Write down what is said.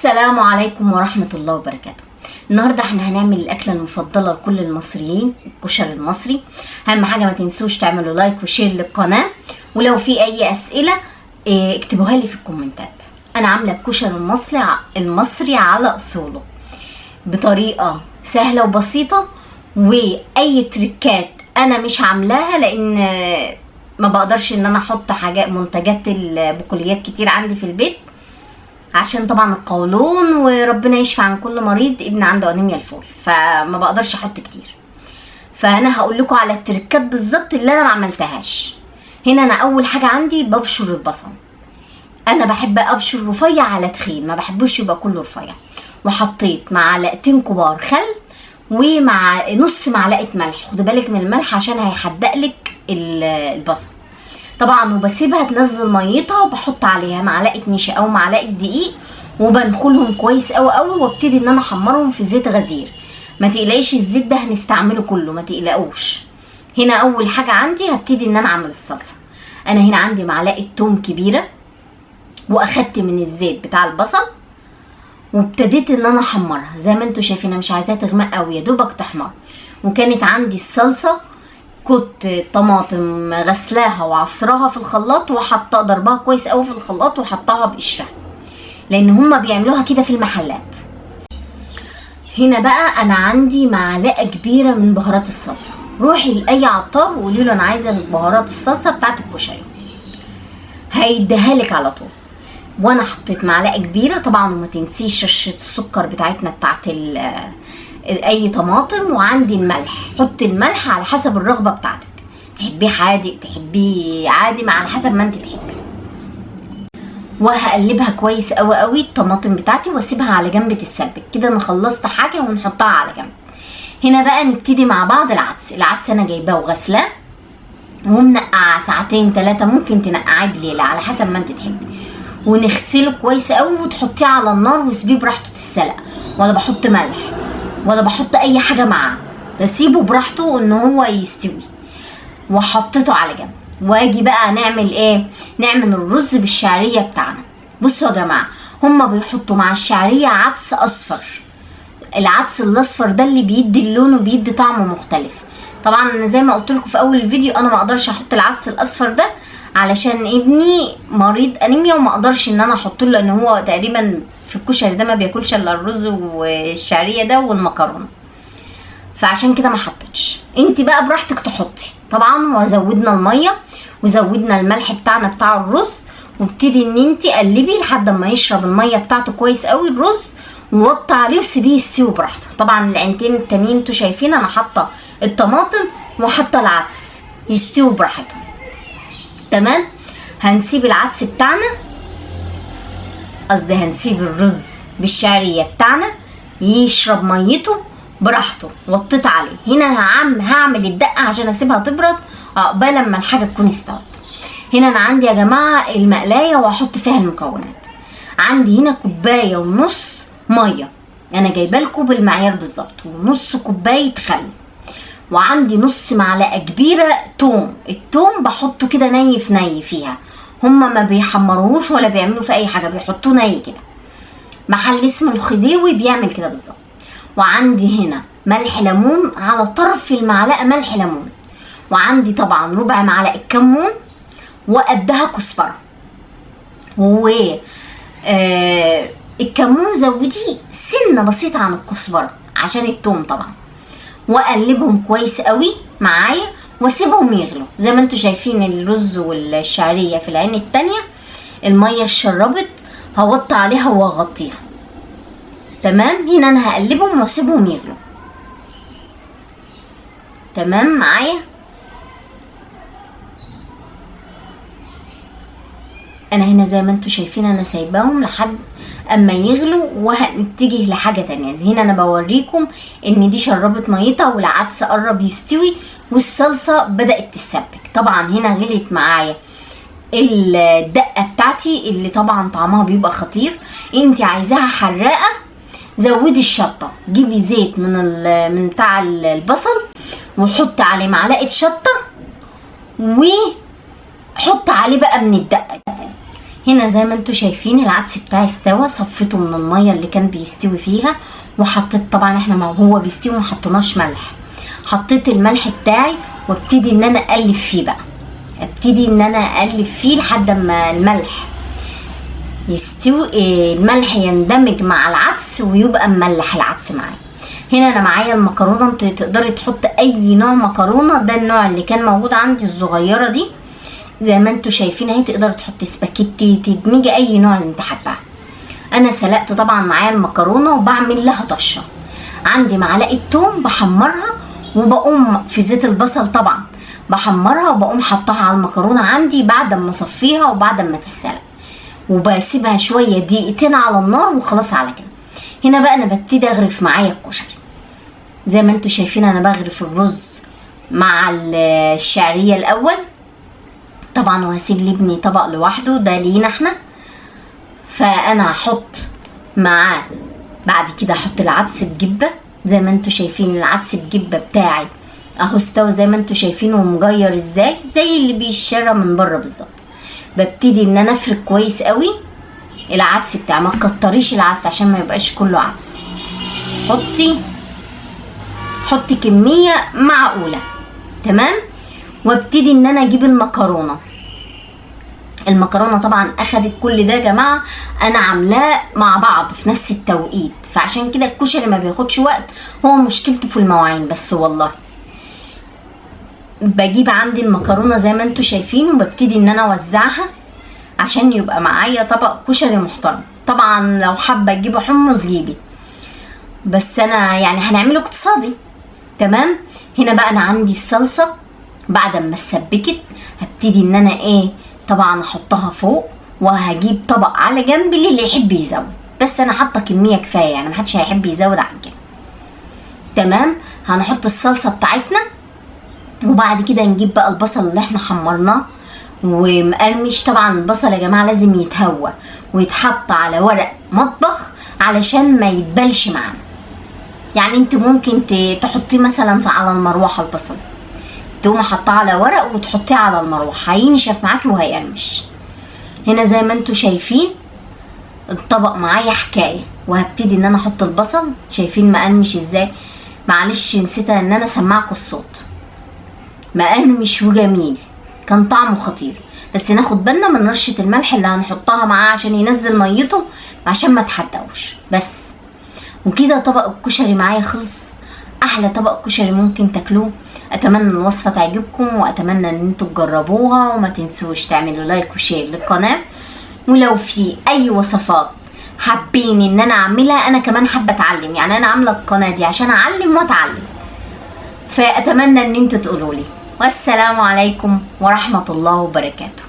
السلام عليكم ورحمة الله وبركاته. النهاردة احنا هنعمل الأكلة المفضلة لكل المصريين، الكشري المصري. أهم حاجة ما تنسوش تعملوا لايك وشير للقناة، ولو في أي أسئلة اكتبوها لي في الكومنتات. أنا عاملة الكشري المصري على أصوله بطريقة سهلة وبسيطة، وأي تريكات أنا مش عاملاها لأن ما بقدرش ان انا احط حاجات منتجات البقوليات كتير عندي في البيت، عشان طبعا القولون وربنا يشفي عن كل مريض ابن عنده انيميا الفول، فما بقدرش احط كتير. فانا هقول لكم على التركات بالظبط اللي انا ما عملتهاش. هنا انا اول حاجه عندي ببشر البصل. انا بحب ابشر رفيع على تخين، ما بحبوش يبقى كله رفيع. وحطيت معلقتين كبار خل ومع نص معلقه ملح. خدي بالك من الملح عشان هيحدق لك البصل طبعا. وبسيبها تنزل ميتها وبحط عليها معلقه نشا او معلقه دقيق وبنخلهم كويس قوي قوي، وابتدي ان انا احمرهم في زيت غزير. ما تقلقيش الزيت ده هنستعمله كله، ما تقلقوش. هنا اول حاجه عندي هبتدي ان انا اعمل الصلصه. انا هنا عندي معلقه توم كبيره، واخدت من الزيت بتاع البصل وابتديت ان انا احمرها زي ما انتوا شايفين. انا مش عايزاها تغمق قوي، يا دوبك تحمر. وكانت عندي الصلصه كنت طماطم غسلاها وعصراها في الخلاط وحطها ضربها كويس قوي في الخلاط وحطها بقشرها، لان هما بيعملوها كده في المحلات. هنا بقى انا عندي معلقه كبيره من بهارات الصلصه. روحي لاي عطار وقولي له انا عايزه بهارات الصلصه بتاعت الكشري، هيديها لك على طول. وانا حطيت معلقه كبيره طبعا. وما تنسيش رشه السكر بتاعتنا بتاعت اي طماطم. وعندي الملح، حطي الملح على حسب الرغبه بتاعتك، تحبيه حادق تحبيه عادي، على حسب ما انت تحبي. وهقلبها كويس قوي قوي الطماطم بتاعتي واسيبها على جنب تتسبك. كده انا خلصت حاجه ونحطها على جنب. هنا بقى نبتدي مع بعض العدس انا جايباه وغسلاه ومنقعاه ساعتين 3، ممكن تنقعيه بليله على حسب ما انت تحبي. ونغسله كويس قوي وتحطيه على النار وسيبيه براحته تتسلق. ولا بحط ملح ولا بحط اي حاجه معاه، بسيبه براحته ان هو يستوي. وحطيته على جنب. واجي بقى نعمل ايه؟ نعمل الرز بالشعريه بتاعنا. بصوا يا جماعه، هما بيحطوا مع الشعريه عدس اصفر. العدس الاصفر ده اللي بيدي اللون وبيدي طعم مختلف. طبعا انا زي ما قلت لكم في اول الفيديو انا ما اقدرش احط العدس الاصفر ده علشان ابني مريض انيميا، وما اقدرش ان انا احط له، لان هو تقريبا في الكشري ده ما بياكلش الا الرز والشعريه ده والمكرونه، فعشان كده ما حطيتش. انت بقى براحتك تحطي طبعا. وزودنا الميه وزودنا الملح بتاعنا بتاع الرز، وابتدي ان انت قلبي لحد ما يشرب الميه بتاعته كويس قوي الرز، ووطي عليه وسيبيه يستوي براحته. طبعا العينتين التانيين انتوا شايفين انا حاطه الطماطم وحاطه العدس يستوي براحتهم. تمام. هنسيب العدس بتاعنا، قصدي هنسيب الرز بالشعريه بتاعنا يشرب ميته براحته. وطيت عليه. هنا هعمل الدقه عشان اسيبها تبرد عقبال لما الحاجه تكون استوت. هنا انا عندي يا جماعه المقلايه واحط فيها المكونات. عندي هنا كوبايه ونص ميه، انا جايبه لكم بالمعيار بالظبط، ونص كوبايه خل. وعندي نص معلقه كبيره توم. التوم بحطه كده ني فيها. هما ما بيحمروهوش ولا بيعملوا في اي حاجه، بيحطوه ني كده. محل اسمه الخديوي بيعمل كده بالظبط. وعندي هنا ملح ليمون على طرف المعلقه ملح ليمون. وعندي طبعا ربع معلقه كمون وقدها كزبره. الكمون زوديه سنه بسيطه عن الكزبره عشان التوم طبعا. واقلبهم كويس قوي معايا واسيبهم يغلوا. زي ما انتوا شايفين الرز والشعريه في العين التانية الميه اتشربت، هوطي عليها واغطيها. تمام. هنا انا هقلبهم واسيبهم يغلوا. تمام معايا. انا هنا زي ما انتوا شايفين انا سايباهم لحد اما يغلوا، وهنتجه لحاجه تانية. هنا انا بوريكم ان دي شربت ميتها والعدس قرب يستوي والصلصه بدات تتسبك. طبعا هنا غلت معايا الدقه بتاعتي اللي طبعا طعمها بيبقى خطير. انت عايزاها حراقه زودي الشطه. جيبي زيت من بتاع البصل وحط عليه معلقه شطه، وحط عليه بقى من الدقه. هنا زي ما انتوا شايفين العدس بتاعي استوى، صفيته من الميه اللي كان بيستوي فيها، وحطيت طبعا احنا ما هو بيستوي ما حطيناش ملح، حطيت الملح بتاعي وابتدي ان انا اقلب فيه بقى، ابتدي ان انا اقلب فيه لحد ما الملح يستوي، الملح يندمج مع العدس ويبقى مملح العدس معايا. هنا انا معايا المكرونه، انت تقدري تحط اي نوع مكرونه، ده النوع اللي كان موجود عندي الصغيره دي زي ما انتوا شايفين اهي، تقدر تحطي سباكيتي، تدمجي اي نوع انت حباه. انا سلقت طبعا معايا المكرونه وبعمل لها طشه، عندي معلقه توم بحمرها، وبقوم في زيت البصل طبعا بحمرها، وبقوم حطها على المكرونه عندي بعد ما اصفيها وبعد ما تتسلق، وبسيبها شويه دقيقتين على النار وخلاص على كده. هنا بقى انا ببتدي اغرف معايا الكشري زي ما انتوا شايفين، انا بغرف الرز مع الشعريه الاول طبعا، وهسيب لابني طبق لوحده ده لينا احنا. فانا هحط معاه بعد كده احط العدس بجبه زي ما انتوا شايفين، العدس بجبه بتاعي اهو استوى زي ما انتوا شايفين ومجير ازاي، زي اللي بيشرى من بره بالظبط. ببتدي ان انا افرك كويس قوي العدس بتاعي، ما تكتريش العدس عشان ما يبقاش كله عدس، حطي كميه معقوله تمام. وابتدي ان انا اجيب المكرونه طبعا اخدت كل ده يا جماعه، انا عاملاه مع بعض في نفس التوقيت، فعشان كده الكشري ما بياخدش وقت، هو مشكلته في المواعين بس. والله بجيب عندي المكرونه زي ما انتوا شايفين، وببتدي ان انا اوزعها عشان يبقى معايا طبق كشري محترم. طبعا لو حابه تجيبوا حمص جيبي، بس انا يعني هنعمله اقتصادي تمام. هنا بقى انا عندي الصلصه بعد ما اتسبكت، هبتدي ان انا طبعا احطها فوق، وهجيب طبق على جنب للي يحب يزود، بس انا حاطه كميه كفايه يعني محدش هيحب يزود عن كده تمام. هنحط الصلصه بتاعتنا، وبعد كده نجيب بقى البصل اللي احنا حمرناه ومقرمش. طبعا البصل يا جماعه لازم يتهوى ويتحط على ورق مطبخ علشان ما يتبلش معانا، يعني انت ممكن تحطيه مثلا على المروحه، البصل تقوم حطاه على ورق وتحطيه على المروحه هينشف معاكي وهيقرمش. هنا زي ما انتوا شايفين الطبق معايا حكايه، وهبتدي ان انا احط البصل، شايفين مقرمش ازاي؟ معلش نسيت ان انا اسمعكم الصوت، مقرمش وجميل كان طعمه خطير. بس ناخد بالنا من رشه الملح اللي هنحطها معاه عشان ينزل ميته عشان ما تحدقوش بس. وكده طبق الكشري معايا خلص، احلى طبق كشري ممكن تاكلوه. اتمنى الوصفه تعجبكم، واتمنى ان انتوا تجربوها، وما تنسوش تعملوا لايك وشير للقناه. ولو في اي وصفات حابين ان انا اعملها، انا كمان حابه اتعلم، يعني انا عامله القناه دي عشان اعلم واتعلم، فاتمنى ان انتوا تقولوا لي. والسلام عليكم ورحمه الله وبركاته.